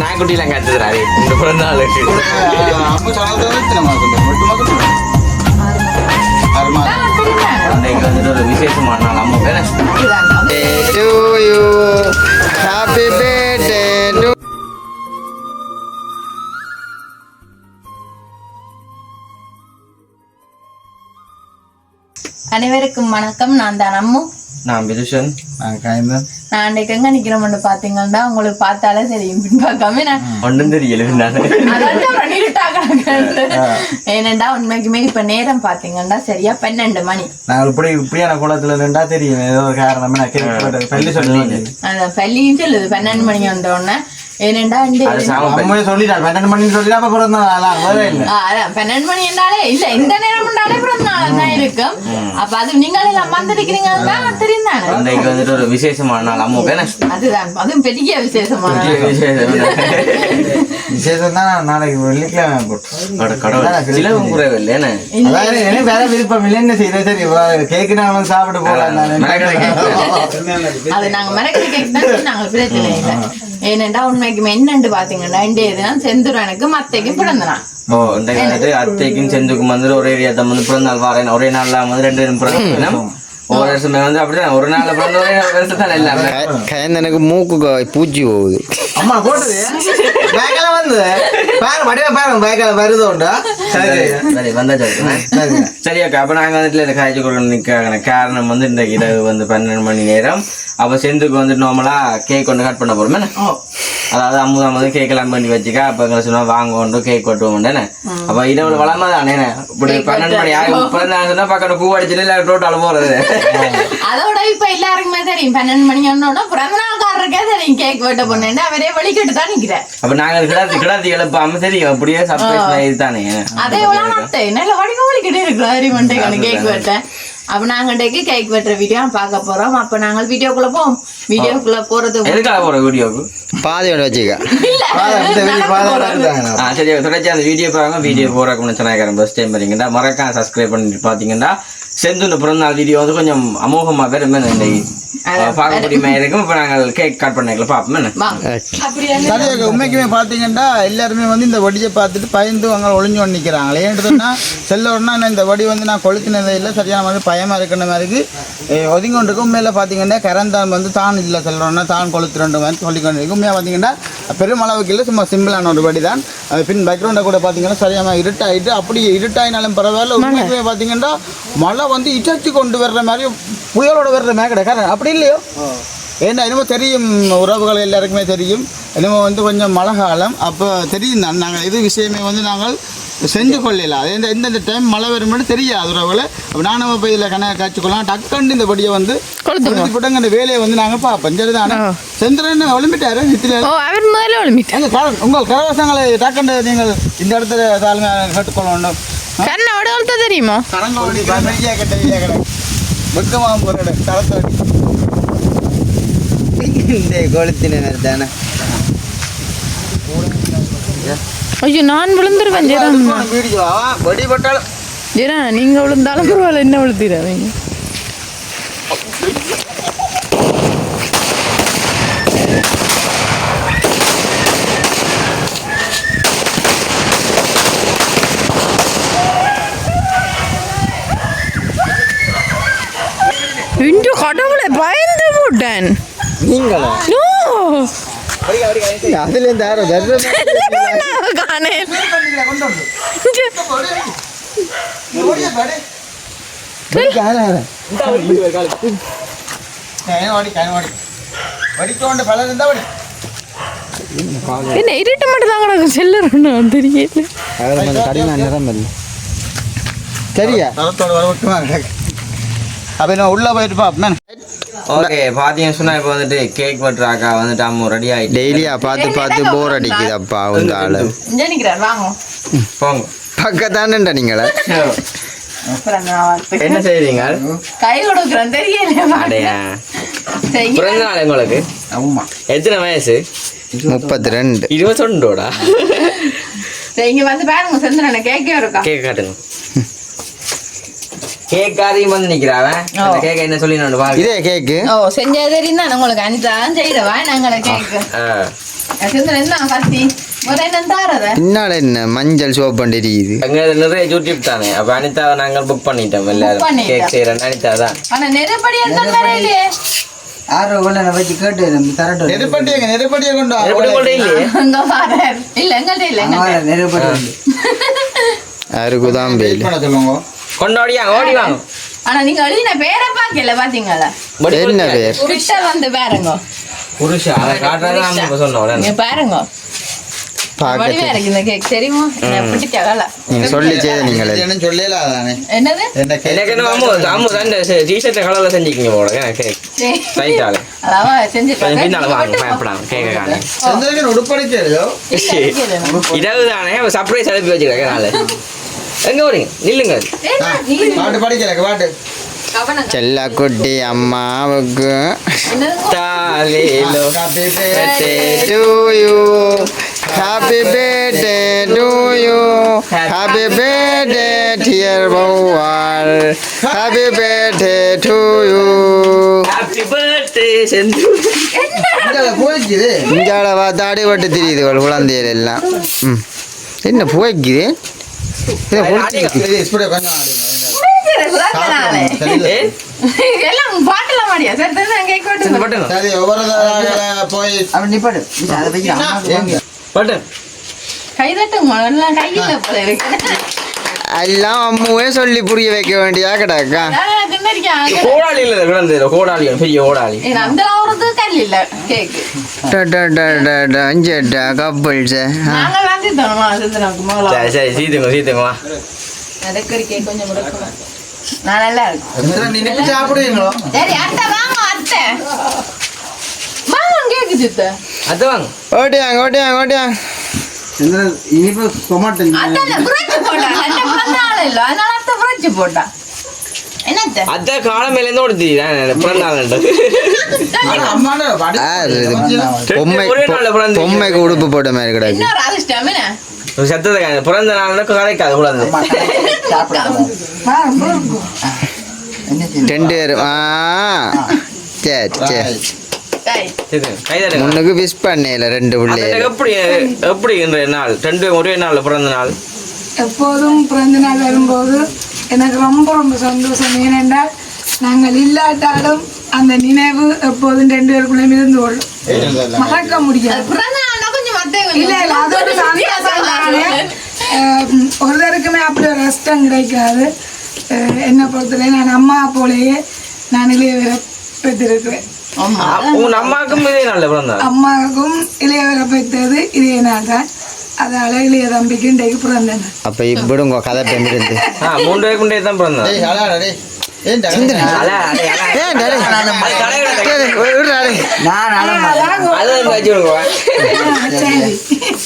நாய்க்குட்டிலாம் கத்துறாரு இந்த பிறந்த நாளுக்கு வந்துட்டு ஒரு விசேஷமான நாள் அம்மா பேர அனைவருக்கும் வணக்கம். நான் தான் அம்மு. நான் விதுஷன். நான் அன்னைக்கு எங்க நிக்கிறோம்னு பாத்தீங்கன்னா உங்களுக்கு பார்த்தாலே தெரியும். பின்பாக்காம நான் ஒன்றும் தெரியல. ஏனண்டா உண்மைக்குமே இப்ப நேரம் பாத்தீங்கன்னா சரியா 12 மணி. நான் இப்படியான குளத்துல நின்றா தெரியும் ஏதோ ஒரு காரணம். அதான் பள்ளியும் சொல்லுது 12 மணி வந்த உடனே. ஏனண்டா சொல்லிட்டான் 12 மணி சொல்லி அப்ப பிறந்த 12 மணி என்றாலே இல்ல இந்த நேரம் என்றாலே பிறந்த நாள் தான் இருக்கும். அப்ப அது நீங்களே எல்லாம் வந்திருக்கிறீங்க தெரிந்தானே. வந்துட்டு ஒரு விசேஷமான நாள் அம்மா பேர அதுதான். அதுவும் பெரிய விசேஷமான விசேஷம் தான். நாளைக்கு வெள்ளிக்கிழமை வேற விருப்பம் இல்லைன்னு சரி சரி கேக்கு நான் சாப்பிட்டு போகலாம். அது நாங்க மிளகு கேக் தான் நாங்க பிரச்சனை இல்லை. ஏனென்றா உண்மைக்கு என்னன்னு பாத்தீங்கன்னா இந்த செந்துரனுக்கு மத்தைக்கு பிறந்தனான். அத்தைக்கும் செந்துக்கும் வந்து ஒரே ஏரியாத்த வந்து பிறந்த நாள் வாரேன். ஒரே நாள்ல வந்து 2 பேரும் பிறந்த ஒரு வருஷமே வந்து அப்படிதான் ஒரு நாள்ல பிறந்த ஒரே வருஷம் தான் எல்லாமே. எனக்கு மூக்கு பூச்சி போகுது. அம்மா போட்டது பேக்கல வந்து பாரு மடியா பாரு பேக்கல வருதோண்டா. சரி சரி வந்தா சரியாக்கா. அப்ப நாங்க வந்துட்டு காய்ச்சி கொண்டு நிக்க காரணம் வந்து இந்த இரவு வந்து 12 மணி நேரம். அப்ப செந்துக்கு வந்து நார்மலா கேக் ஒன்று கட் பண்ண போறோமே. அதாவது அம்முதான் வந்து கேக் எல்லாம் பண்ணி வச்சுக்கா. அப்ப எங்களை சொன்னா வாங்க கொண்டு கேக் கொட்டுவோம். அப்ப இரவு வளமா தானே இப்படி 12 மணி பிறந்தாங்க சொன்னா பக்கம் பூ அடிச்சுட்டு இல்ல டோட்டால போறது. அதோட இப்ப எல்லாருக்குமே தெரியும் 12 மணி ஒன்னோட பிறந்த நாள்காரருக்கே தெரியும் கேக் வெட்ட பொண்ணு அவரே வலிக்கிட்டு தான் நிக்கிறேன். அப்ப நாங்க கிடாத்தி எழுப்பாம தெரியும் அப்படியே சர்ப்ரைஸ் தானே. அதே நல்ல வலிக்கிட்டே இருக்கிறாரு கேக் வெட்ட. அப்ப நாங்க கேக் வெட்டுற வீடியோ பார்க்க போறோம். அப்ப நாங்கள் வீடியோக்குள்ள போவோம். வீடியோக்குள்ள போறது எதுக்காக போறோம் வீடியோக்கு பாதையோட வச்சுக்க சரி தொடர்ச்சி அந்த வீடியோ பாருங்க. வீடியோ போறதுக்கு சொன்னாங்க ஃபர்ஸ்ட் டைம் வரீங்கன்னா மறக்காம சப்ஸ்கிரைப் பண்ணிட்டு பாத்தீங்கன்னா செந்து பிறந்த நாள் வீடியோ வந்து கொஞ்சம் அமோகமா பேர் பார்க்க முடியுமா இருக்கும். இப்ப நாங்கள் கேக் கட் பண்ணிக்கலாம் பாப்போம். உண்மைக்குமே பாத்தீங்கன்னா எல்லாருமே வந்து இந்த வடியை பார்த்துட்டு பயந்து அவங்க ஒளிஞ்சு கொண்டு நிக்கிறாங்களே. ஏன்ட்டுன்னா செல்லோடனா இந்த வடி வந்து நான் கொளுத்தினதே இல்லை சரியான மாதிரி பயமா இருக்கிற மாதிரி ஒதுங்கி கொண்டு இருக்கும். உண்மையில பாத்தீங்கன்னா கரந்தான் வந்து தான் இல்லை செல்லோடனா தான் கொளுத்துறன்ற மாதிரி சொல்லிக்கொண்டு இருக்கும். உண்மையா பாத்தீங்கன்னா பெருமளவுக்கு இல்லை சும்மா சிம்பிளான ஒரு வடி தான். பின் பேக்ரவுண்டை கூட பாத்தீங்கன்னா சரியான இருட்டாயிட்டு அப்படி இருட்டாயினாலும் பரவாயில்ல. உண்மைக்குமே பாத்தீங்கன்னா மழை வந்து இட்டாச்சி கொண்டு வர்ற மாதிரி புயலோட வர்ற மாதிரி கிடையாது அப்படி இல்லையோ. ஏன்னா என்னமோ தெரியும் உறவுகள் எல்லாருக்குமே தெரியும். என்னமோ வந்து கொஞ்சம் மழை காலம் அப்போ தெரியும் தான். நாங்கள் இது விஷயமே வந்து நாங்கள் செஞ்சு கொள்ளலாம். அது எந்தெந்த டைம் மழை வரும்னு தெரியாது உறவுகளை. அப்போ நானும் இப்போ இதில் கணக்கு காய்ச்சிக்கொள்ளலாம். டக்குன்னு இந்த படியை வந்து போட்டாங்க. அந்த வேலையை வந்து நாங்கள் பார்ப்போம். சரிதானே செந்திரன் ஒளிம்பிட்டாரு உங்கள் கரவாசங்களை டக்குன்னு நீங்கள் இந்த இடத்துல தாழ்மை கட்டுக்கொள்ள வேண்டும். தெரியுமா வெக்கமாக போகிற தளத்தடி இந்த கொளுத்தினர் தானே. ஐயோ நான் விழுந்துருவேன் வெடிபட்டாலும் நீங்க விழுந்தாலும் பரவாயில்ல என்ன விழுத்திடாதீங்க. இன்று கடவுளை பயந்து போட்டேன். நீங்களா அதுல இருந்து யாரோ என்ன இருட்ட மட்டும் தான் கிடக்கும் செல்லுறோம் தெரியல. கடின நிறம் இல்லை சரியா அப்போ நான் உள்ளே போயிட்டு பார்ப்பேன். ஓகே பாத்தீங்கன்னு சொன்னா இப்போ வந்துட்டு கேக் வெட்டுறாக்கா வந்துட்டு அம்மா ரெடி ஆகிட்டு டெய்லியா பார்த்து போர் அடிக்குதப்பா உங்க ஆளு. போங்க பக்கத்தானேண்டா நீங்களா என்ன செய்றீங்க? கை கொடுக்குறேன் தெரியல. பிறந்த நாள் உங்களுக்கு எத்தனை வயசு? 32. 22. இங்க வந்து பாருங்க செந்திரன கேக்கே இருக்கா. கேக் காட்டுங்க. கேக்காரையும் வந்து நிக்கிறாவன் கேக்க என்ன சொல்லி நான் பாருங்க இதே கேக்கு ஓ செஞ்சது தெரியும் தான் உங்களுக்கு அனிதா செய்யறவா நாங்கள கேக்கு என்ன கத்தி ஒரு என்ன தாரத பின்னால என்ன மஞ்சள் சோப்பு தெரியுது அங்க நிறைய யூடியூப் தானே அப்ப அனிதாவை நாங்கள் புக் பண்ணிட்டோம் எல்லாரும் கேக் செய்யறேன் அனிதா தான் ஆனா நெருப்படி எந்த வரையிலே ஆரோ கொண்டு வச்சு கேட்டு தரட்டும் நெருப்படியை கொண்டு இங்க பாரு இல்ல எங்கள்ட்ட இல்ல நெருப்படி அருகுதான் பேல் சொல்லுங்க கொண்டாடியா ஓடி வாங்க ஆனா நீங்க எழுதின பேரை பாக்கல பாத்தீங்களா என்ன பேர் புருஷா வந்து பாருங்க புருஷா அதை காட்டுறதா நம்ம சொன்னோம் நீங்க பாருங்க வடிவா இருக்கு இந்த கேக் தெரியுமா எனக்கு பிடிச்ச வேலை நீங்க சொல்லி செய்த நீங்களே என்ன சொல்லல அதானே என்னது எனக்கு என்ன அம்மு அந்த டீஷர்ட் கலர்ல செஞ்சுக்கிங்க போடுங்க கேக் ரைட்டால அதாவா செஞ்சுட்டாங்க பின்னால வாங்க பயப்படாம கேக்க காணி சந்திரகன் உடுப்படிச்சோ இரவு தானே சர்ப்ரைஸ் அனுப்பி வச்சுக்கிறேன் நாளை எங்க வரீங்க நில்லுங்க பாட்டு படிக்கல பாட்டு செல்ல குட்டி அம்மாவுக்கு தாலேலோ copy to you happy birthday to you happy birthday dear Bawal happy birthday to you happy birthday செந்து போய்க்குது இங்கால தாடி பட்டு தெரியுது குழந்தைகள் எல்லாம் என்ன போய்க்குது எல்லாம் பாட்டுல மாடியா சரி தான் கேக் போட்டு சரி ஒவ்வொரு போய் அவன் நிப்பாடு பட்டு கை தட்டுங்க எல்லாம் கையில போல இருக்கு எல்லாம் அம்முவே சொல்லி புரிய வைக்க வேண்டியா கிடக்கா கோடாளி இல்ல கிடந்து கோடாளி பெரிய கோடாளி அந்த ஒரு கல் இல்ல கேக் அஞ்சட்டா கப்பல்ஸ் நாங்க வந்து தரமா அது நமக்கு மகளா சரி சரி சீத்துங்க வா நடக்கறி கேக் கொஞ்சம் முடக்குமா நான் நல்லா இருக்கு நினைச்சு சாப்பிடுவீங்களோ சரி அத்தை வாங்க அத்தை வாங்க கேக் சித்த அத்தை வாங்க ஓட்டியாங்க இனிப்பு டொமாட்டோ அத்தை புரட்சி போட்டா அத்தை பிறந்தாள் இல்ல அதனால அத்தை புரட்சி போட்டா என்னத்த அத்தை காலம் மேல இருந்து ஓடுது பிறந்தாள் பொம்மைக்கு உடுப்பு போட்ட மாதிரி கிடக்கு இன்னொரு அதிர்ஷ்டம் என்ன சத்தத்தை பிறந்த நாள் கதைக்காது கூடாது 2 பேர் சரி முன்னுக்கு விஷ் பண்ணல 2 பிள்ளைகள் எப்படி இன்றைய நாள் 2 ஒரே நாள் பிறந்த நாள் எப்போதும் பிறந்த நாள் வரும்போது எனக்கு ரொம்ப ரொம்ப சந்தோஷம் ஏனென்றால் நாங்கள் இல்லாட்டாலும் அந்த நினைவு எப்போதும் 2 பேருக்குள்ளே இருந்து கொள்ளும் மறக்க முடியாது இல்ல இல்ல அதோட சந்தோஷம் ஒருத்தருக்குமே அப்படி ஒரு கஷ்டம் கிடைக்காது என்னை பொறுத்தவரை நான் அம்மா போலேயே நான் இளையவரை பெற்றிருக்கிறேன் உன் அம்மாவுக்கும் இதே நாள் பிறந்த அம்மாவுக்கும் இளையவரை பெற்றது இதே நாள் தான் அதால இளைய தம்பிக்கு இன்றைக்கு பிறந்தேன் அப்ப இப்படி உங்க கதை பெண்டிருந்து 3 பேருக்கு முன்னே தான் பிறந்தாள்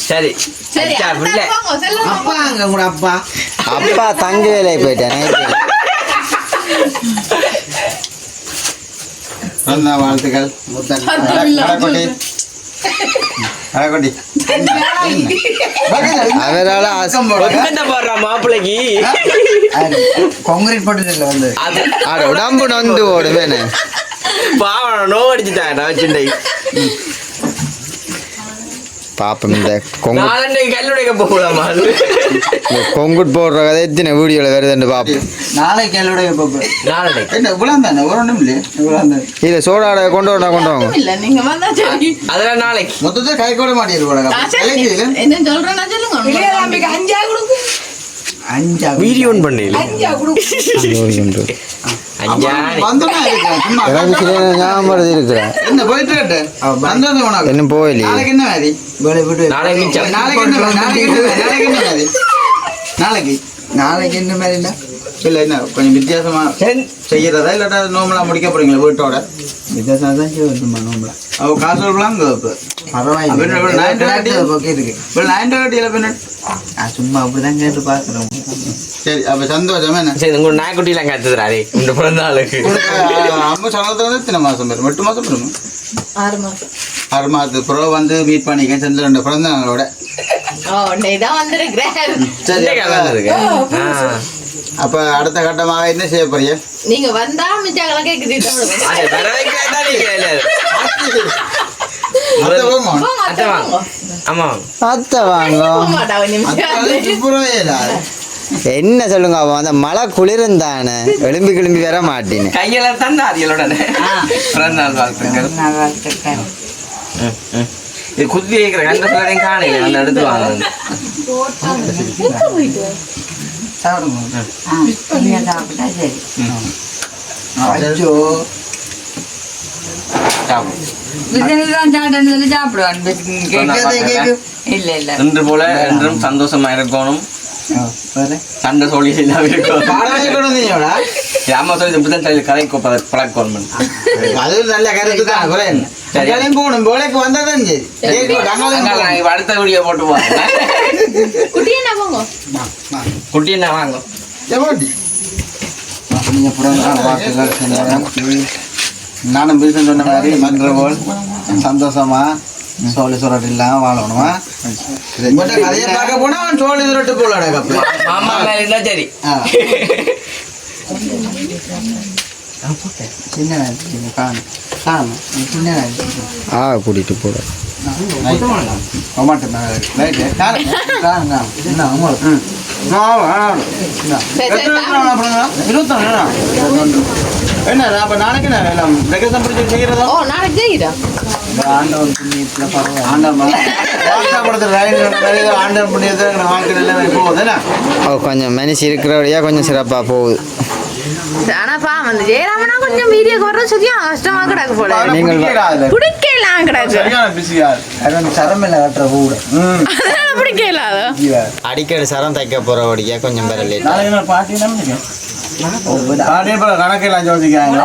சரி அப்பா தங்க வேலைக்கு போயிட்டேன் வாழ்த்துக்கள் அவரால மாப்பிள்ளைக்கு கான்கிரீட் போட்டு வந்து உடம்பு நொந்து ஓடுவேன்னு பாவம் நோ அடிச்சுட்டாங்க வச்சுட்டை பாப்பம் இந்த கல்லுடைய போகலாமா கொங்குட் போடுற கதை எத்தனை வீடியோல வருதுன்னு பாப்போம் நாளைக்கு கல்லுடைய நாளைக்கு என்ன இவ்வளோ தானே ஒரு ஒன்றும் இல்லையே இவ்வளோ இல்ல சோடாட கொண்டு வாங்க இல்ல நீங்க வந்தா சரி அதெல்லாம் நாளைக்கு மொத்தத்தை கை கூட மாட்டேங்குது என்ன சொல்றேன்னா சொல்லுங்க இளைய தம்பிக்கு 5 கொடுக்கு 5 வீடியோ பண்ணல 5 கொடுக்கு எனக்கு சில ஞாபகம் வருது இருக்கிறேன் என்ன போயிட்டு கேட்டு இன்னும் போயிலே நாளைக்கு என்ன மாதிரி நாளைக்கு மிச்சம் நாளைக்கு என்ன மாதிரி இல்லை இல்லை என்ன கொஞ்சம் வித்தியாசமா செய்யறதா இல்லாட்டா நோம்பலா முடிக்க போறீங்களா வீட்டோட வித்தியாசம் தான் செய்யணுமா நோம்பலா அவ காசு கொடுக்கலாங்க சும்மா அப்படிதான் கேட்டு பாக்குறோம் சரி அப்ப சந்தோஷம் என்ன சரி உங்க நாய்க்குட்டிலாம் கத்துறாரு இந்த பிறந்த ஆளுக்கு அம்மா சொன்னது வந்து எத்தனை மாசம் வரும் 8 மாசம் வரும் 6 மாசம் 6 மாதத்துக்கு பிறகு வந்து மீட் பண்ணிக்க சந்திரன் பிறந்த நாளோட இதான் வந்திருக்கிறேன். அப்ப அடுத்த கட்டமாக என்ன செய்ய போறீங்க? நீங்க வந்தா மிச்சாக்கெல்லாம் கேக்குது. என்ன சொல்லுங்க அவன் அந்த மழை குளிர்ந்தானே எலும்பி கிளம்பி வர மாட்டேன்னு கையெல்லாம் தந்தா அதிகளோட இது குத்தி வைக்கிற கண்ட பிள்ளையும் காணையில வந்து எடுத்து வாங்க. இன்று போல என்றும் சந்தோஷமா இருக்கணும். சண்டை சொல்லி இல்லாம இருக்கணும். அம்மா சொல்லி இப்படிதான் கதை பழக்கணும். அது நல்ல கருத்து தான். போகணும் போலைக்கு வந்ததான் சரி. அடுத்த வீடியோ போட்டு போவாங்க. குட்டி என்ன வாங்க. நானும் பிரிசன் சொன்ன மாதிரி மன்ற போல் சந்தோஷமா சோழி சுரட்டு இல்லாம வாழணுமா. கதையை பார்க்க போனா அவன் சோழி சுரட்டு போல மாமா மேல இருந்தா சரி. கூட்டிட்டு போற என்ன அப்ப நாளைக்கு செய்யறதா? நாளைக்கு செய்யுதா? கொஞ்சம் மனுஷி இருக்கிறபடியா கொஞ்சம் சிறப்பா போகுது. ஆனாப்பா வந்து ஜெயராமனா கொஞ்சம் வீடியோக்கு வர சரியா கஷ்டமா கிடக்கு போல. நீங்கள் பிடிக்கலாம் கிடக்கு. பிடிக்கல அடிக்கடி சரம் தைக்க போறபடியா கொஞ்சம் பேர லேட். கணக்கெல்லாம் யோசிக்காங்க.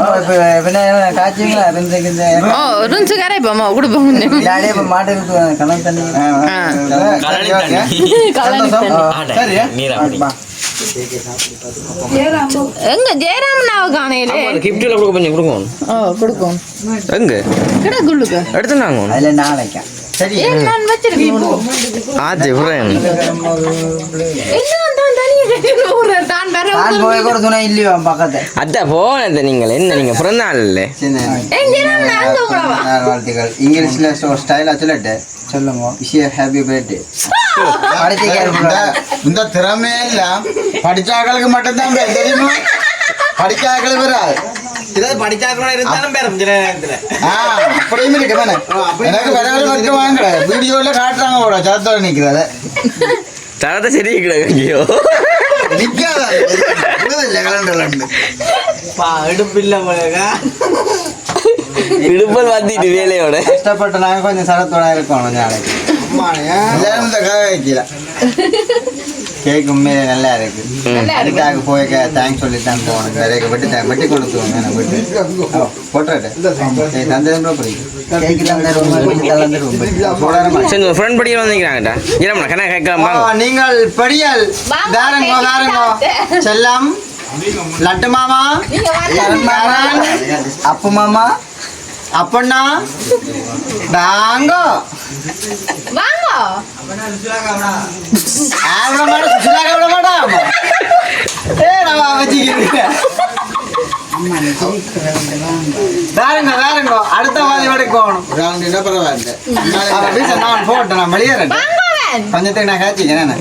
எங்க ஜெயராமனாவை காணையில கிஃப்ட்ல கொடுக்க கொஞ்சம் கொடுக்கும். கொடுக்கும் எங்க கிடக்குள்ளுக்கு எடுத்துனாங்க. அதுல நாளைக்கா சரி நான் வச்சிருக்கேன். ஆச்சு புரியன் அத்தா போன நீங்கள் என்ன நீங்க பிறந்த நாள் இல்ல வாழ்த்துக்கள். இங்கிலீஷ்ல ஸ்டைலா சொல்லட்டு சொல்லுங்க. Happy birthday. இந்த திறமை எல்லாம் படிச்சாக்களுக்கு மட்டும்தான் தெரியுமா? படிச்சாக்களுக்கு வராது. படிச்சாக்களோட இருந்தாலும் அப்படியும் இருக்கு. எனக்கு வராது மட்டும் வாங்கல. வீடியோல காட்டுறாங்க போட சத்தோட நிக்கிறத தரத்தை சரி கிடையோ நிக்காத இடுப்பல் வந்துட்டு வேலையோட கஷ்டப்பட்டு நாங்க கொஞ்சம் சரத்தோட இருக்கணும் நாளைக்கு. எல்லாரும் இந்த வைக்கல கேக் உண்மையிலே நல்லா இருக்கு. அதுக்காக போய் தேங்க்ஸ் சொல்லி தான் போகணும். நிறைய வெட்டி கொடுத்துருவோங்க. போட்டுறேன் நீங்கள் படியல் தாரங்கோ தாரங்கோ செல்லம் லட்டு மாமா அப்பு மாமா அப்பண்ணா தாங்கோ அடுத்த மாதிரி வரைக்கும் போட்டேன். நான் வெளியேறேன் கொஞ்சத்துக்கு நான் காய்ச்சிக்கிறேன்.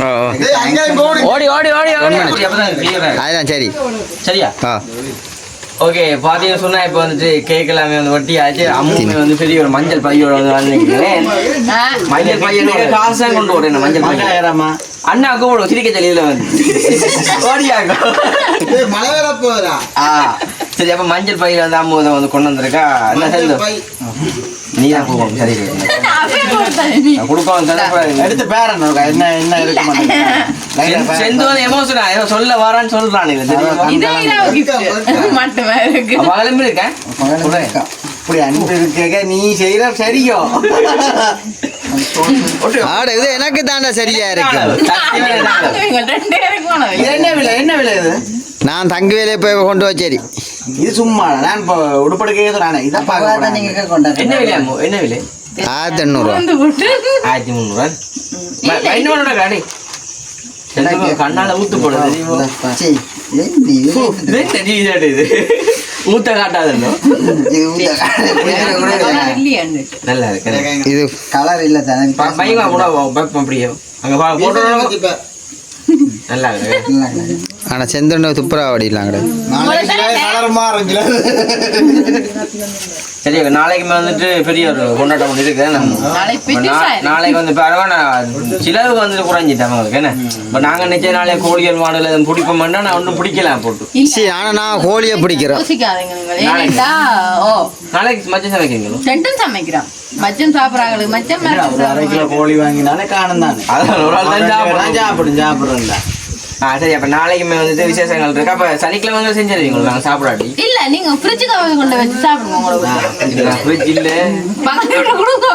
அதுதான் சரி சரியா? ஓகே பாத்தீங்கன்னா சொன்னா இப்ப வந்துட்டு கேக் எல்லாமே வந்து வட்டி ஆச்சு. அம்முமே வந்து பெரிய ஒரு மஞ்சள் பையோட வந்து வந்துக்கிறேன். மஞ்சள் பையனுக்கு காசு தான் கொண்டு வரேன். மஞ்சள் பையன் அண்ணா கூப்பிடுவோம் சிரிக்க சொல்லியில வந்து ஓடியாக்கும் மழை வேற போதா. சரி அப்ப மஞ்சள் பையில வந்து அம்மு வந்து கொண்டு வந்திருக்கா. என்ன செல்லு நீ தான் கூப்பிடும். சரி கொடுக்கணும் எடுத்து பேரன் என்ன என்ன இருக்கு செந்து வந்து எமோஷனா ஏதோ சொல்ல வரான்னு சொல்றான். மகளும் இருக்கேன் இப்படி அன்பு இருக்க நீ செய்யற சரியோ இது எனக்கு தாண்டா சரியா இருக்கு. என்ன விலை என்ன விலை இது? நான் தங்கு வேலையை போய் கொண்டு வச்சேரி. இது சும்மா நான் இப்போ உடுப்படுக்க நானே இதான் பார்க்க. என்ன விலை என்ன விலை? 1800 1300. இன்னொன்னோட காடி கண்ணால ஊத்து போட தெரியுமோ இது ஊத்த காட்டாது நல்லா இருக்கு இது கலர் இல்ல தானே பையமா கூட அப்படியே அங்க போட்டோ நல்லா இருக்கு ஆனா செந்தொண்டை துப்புரா வடிலாம் கிடையாது கலர் மாறுங்களா சரி நாளைக்கு வந்துட்டு பெரிய ஒரு கொண்டாட்டம் ஒன்று இருக்கு நாளைக்கு வந்து பரவாயில்ல சிலவு வந்துட்டு குறைஞ்சிட்டேன் அவங்களுக்கு என்ன இப்போ நாங்கள் நிச்சய நாளைக்கு கோழிகள் மாடல பிடிப்போம்னா நான் ஒன்றும் பிடிக்கலாம் போட்டு சரி ஆனா நான் கோழியை பிடிக்கிறேன் நாளைக்கு மச்சம் சமைக்கிறீங்களோ ரெண்டும் சமைக்கிறோம் மச்சம் சாப்பிட்றாங்களுக்கு மச்சம் அரை கிலோ கோழி வாங்கினாலே காணும் தானே அதான் ஒரு ஆள் தான் சாப்பிடுறேன் சரி அப்ப நாளைக்குமே வந்துட்டு விசேஷங்கள் இருக்கு அப்ப சனிக்கிழமை வந்து செஞ்சிருவீங்களா நாங்க சாப்பிடாட்டி இல்ல நீங்க ஃப்ரிட்ஜுக்கு கொண்டு வச்சு சாப்பிடுங்க உங்களுக்கு ஃப்ரிட்ஜ் இல்ல பக்கத்துல கொடுங்க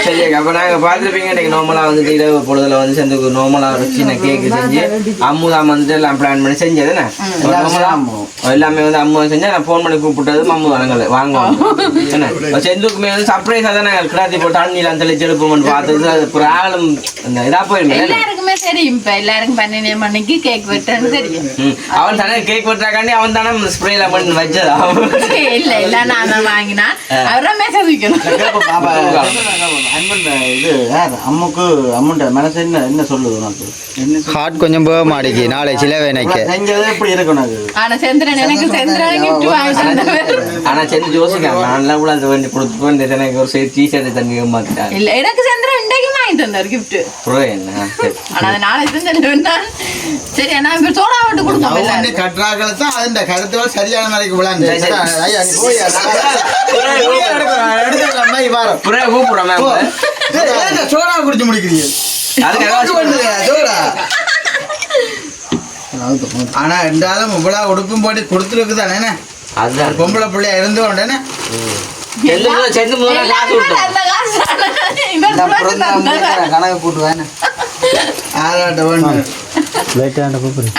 சரி அப்ப நாங்க பாத்துருப்பீங்க இன்னைக்கு நார்மலா வந்துட்டு இரவு பொழுதுல வந்து சேர்ந்து நார்மலா ஒரு சின்ன கேக்கு செஞ்சு அம்முதா வந்துட்டு எல்லாம் பிளான் பண்ணி செஞ்சது என்ன எல்லாமே வந்து அம்மா செஞ்சா நான் போன் பண்ணி கூப்பிட்டது அம்மு வரங்கள வாங்குவோம் என்ன செந்துக்குமே வந்து சர்ப்ரைஸா தான் நாங்கள் கிடாத்தி போட்டு தண்ணியில அந்த தெளிச்சு எடுப்போம்னு பார்த்தது அது ஒரு ஆளும் இதா போயிருந்தேன் எல்லாருக்குமே தெரியும் இப்ப எல்லாருக்கும் 12 மணிக்கு கேக் வெட்டுறேன்னு தெரியும் அவன் தானே கேக் வெட்டுறாக்காண்டி அவன் தானே ஸ்ப்ரேல பண்ணி வச்சது இல்ல இல்ல நான் தான் வாங்கினா அவரும் மெசேஜ் வைக்கணும் இது அம்முக்கு அம்முண்ட மனசு என்ன சொல்லுது உனக்கு ஹார்ட் கொஞ்சம் போக மாட்டேங்கி நாளை சில வேணைக்கு செஞ்சது எப்படி இருக்கும் அது ஆனா செந்திரன் எனக்கு செந்திரன் கிஃப்ட் வாங்கிட்டு ஆனா செஞ்சு யோசிக்கிறேன் நான் கூட அது வேண்டி கொடுத்து எனக்கு ஒரு சரி டிஷர்ட் தண்ணி மாத்திட்டாங்க இல்ல எனக்கு செந்திரன் இன்றைக்கு வாங்கிட்டு வந்தார் கிஃப்ட் என்ன ஆனா அது நாளைக்கு செஞ்சு சரி நான் இப்ப சோடா விட்டு கொடுத்தோம் கட்டுறாக்களை தான் அந்த கருத்துகள் சரியான மாதிரிக்கு விளாண்டு சோடா குடிச்சு முடிக்கிறீங்க ஆனா ரெண்டாலும் இவ்வளவு உடுப்பும் போட்டு கொடுத்துருக்கு தானே பொம்பளை பிள்ளையா இருந்து கொண்டேனே கணக்கு கூட்டுவேன்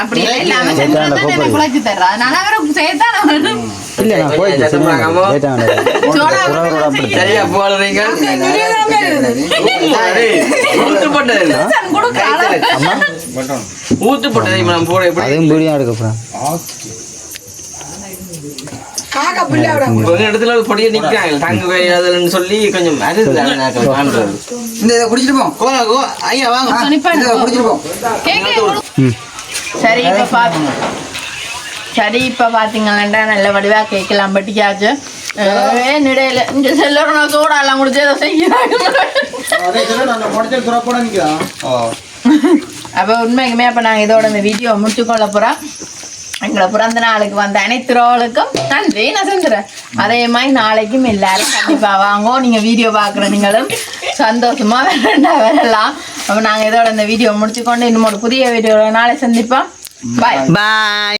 அப்படி இல்லாம செந்திரன் குழைச்சு தர்றா அதனால அவரை சேர்த்தா சரியா போடுறீங்க ஊத்து போட்டது நம்ம போட எப்படி இடத்துல பொடிய நிக்கிறாங்க தங்க வேலைன்னு சொல்லி கொஞ்சம் ஐயா வாங்க சரி இப்ப பாத்துங்க சரி இப்ப பாத்தீங்கன்னா நல்ல வடிவா கேட்கலாம் பட்டிக்காச்சு இடையில இந்த செல்லோட சோடா எல்லாம் முடிச்சு ஏதோ செய்யறாங்க அப்ப உண்மைக்குமே அப்ப நாங்க இதோட இந்த வீடியோ முடிச்சு கொள்ள போறோம் எங்களை பிறந்த நாளுக்கு வந்த அனைத்துறவளுக்கும் நன்றி நான் செஞ்சுறேன் அதே மாதிரி நாளைக்கும் எல்லாரும் கண்டிப்பா வாங்க நீங்க வீடியோ பாக்குற நீங்களும் சந்தோஷமா வரலாம் அப்ப நாங்க இதோட இந்த வீடியோ முடிச்சுக்கொண்டு இன்னும் ஒரு புதிய வீடியோ நாளை சந்திப்போம் பாய் பாய்.